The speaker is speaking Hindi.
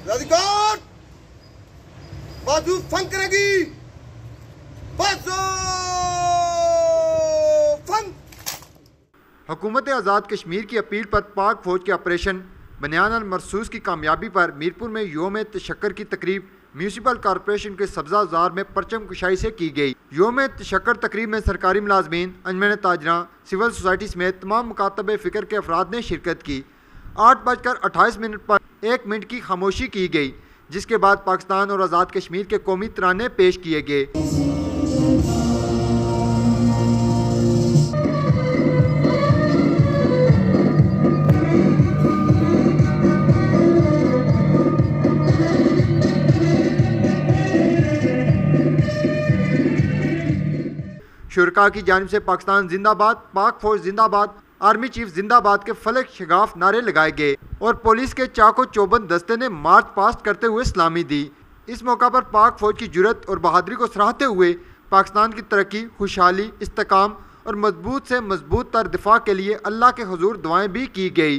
राधिकाट बाजू फंक करेगी, बाजू फंक। हुकूमत आज़ाद कश्मीर की अपील पर पाक फौज के ऑपरेशन बनियान अल मरसूस की कामयाबी पर मीरपुर में योम तशक्कर की तकरीब म्यूनसिपल कॉरपोरेशन के सब्जा जार में परचम कुशाई से की गई। योम तशक्कर तकरीब में सरकारी मुलाजमीन, अंजमन ताजरा, सिविल सोसाइटी समेत तमाम मुकातब फ़िक्र के अफराद ने शिरकत की। 8:28 पर 1 मिनट की खामोशी की गई, जिसके बाद पाकिस्तान और आज़ाद कश्मीर के कौमी तराने पेश किए गए। शुरका की जानिब से पाकिस्तान जिंदाबाद, पाक फौज जिंदाबाद, आर्मी चीफ जिंदाबाद के फलक शगाफ नारे लगाए गए और पुलिस के चाको चौबंद दस्ते ने मार्च पास्ट करते हुए सलामी दी। इस मौका पर पाक फौज की जुर्रत और बहादुरी को सराहते हुए पाकिस्तान की तरक्की, खुशहाली, इस्तेकाम और मजबूत से मजबूत तर दिफा के लिए अल्लाह के हुजूर दुआएं भी की गई।